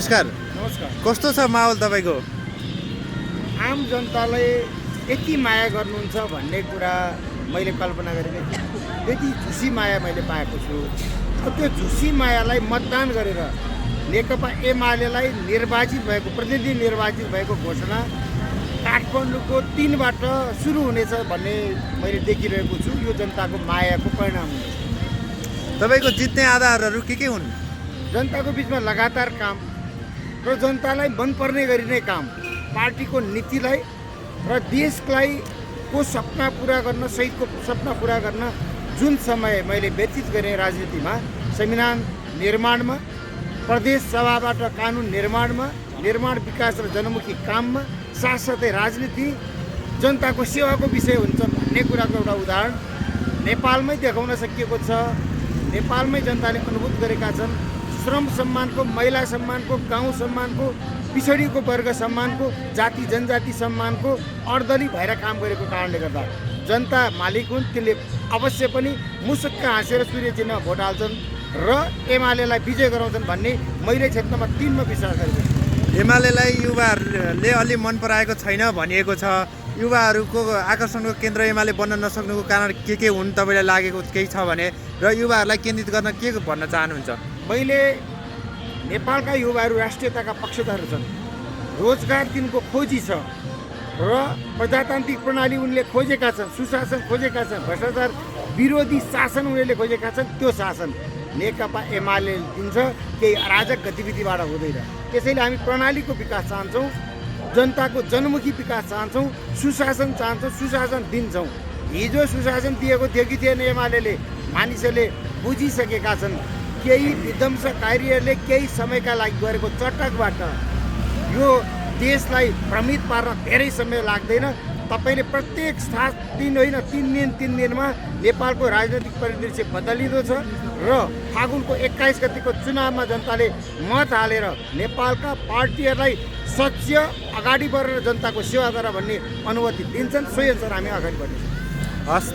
नमस्कार। नमस्कार। कस्तो छ माहौल तपाईँको? आम जनतालाई यति माया गर्नुहुन्छ भन्ने कुरा मैले कल्पना गरेको थिएँ। यति झुसी माया मैले पाएको छु। त्यो झुसी मायालाई मतदान गरेर नेकपा एमालेलाई निर्वाचित भएको प्रतिनिधि निर्वाचित भएको घोषणा काठमाडौँको 3 बाट सुरु हुनेछ भन्ने मैले देखिरहेको छु। यो जनताको मायाको परिणाम हुनेछ। तपाईँको जित्ने आधारहरू के हुन्? जनताको बिचमा लगातार काम र जनतालाई मनपर्ने गरी नै काम, पार्टीको नीतिलाई र देशलाई को सपना पुरा गर्न, सहितको सपना पुरा गर्न जुन समय मैले व्यतीत गरेँ राजनीतिमा, संविधान निर्माणमा, प्रदेश सभाबाट कानुन निर्माणमा, निर्माण विकास र जनमुखी काममा, साथसाथै राजनीति जनताको सेवाको विषय हुन्छ भन्ने कुराको एउटा उदाहरण नेपालमै देखाउन सकिएको छ। नेपालमै जनताले अनुभूत गरेका छन्। श्रम सम्मानको, महिला सम्मानको, गाउँ सम्मानको, पिछडिएको वर्ग सम्मानको, जाति जनजाति सम्मानको अर्दली भएर काम गरेको कारणले गर्दा जनता मालिक हुन्। त्यसले अवश्य पनि मुसुक्क हाँसेर सूर्य चिन्हमा भोट हाल्छन् र एमालेलाई विजय गराउँछन् भन्ने मैले क्षेत्रमा 3 मा विश्वास गरेको छु। एमालेलाई युवाहरूले अलि मन पराएको छैन भनिएको छ। युवाहरूको आकर्षणको केन्द्र एमाले बन्न नसक्नुको कारण के हुन् तपाईँलाई लागेको केही छ भने, र युवाहरूलाई केन्द्रित गर्न के भन्न चाहनुहुन्छ? मैले नेपालका युवाहरू राष्ट्रियताका पक्षधर छन्। रोजगार तिनको खोजी छ र प्रजातान्त्रिक प्रणाली उनले खोजेका छन्, सुशासन खोजेका छन्, भ्रष्टाचार विरोधी शासन उनीहरूले खोजेका छन्। त्यो शासन नेकपा एमाले दिन्छ, केही अराजक गतिविधिबाट हुँदैन। त्यसैले हामी प्रणालीको विकास चाहन्छौँ, जनताको जनमुखी विकास चाहन्छौँ, सुशासन चाहन्छौँ, सुशासन दिन्छौँ। हिजो सुशासन दिएको थियो कि थिएन एमाले? मानिसहरूले बुझिसकेका छन्। केही विध्वंसकारीहरूले केही समयका लागि गरेको चटकबाट यो देशलाई भ्रमित पार्न धेरै समय लाग्दैन। तपाईँले प्रत्येक 7 दिन होइन 3 दिनमा नेपालको राजनैतिक परिदृश्य बदलिँदो छ र फागुनको 21 गतिको चुनावमा जनताले मत हालेर नेपालका पार्टीहरूलाई सच्य अगाडि बढेर जनताको सेवा गर भन्ने अनुमति दिन्छन्। सोही अनुसार हामी अगाडि बढ्नेछौँ। हस्।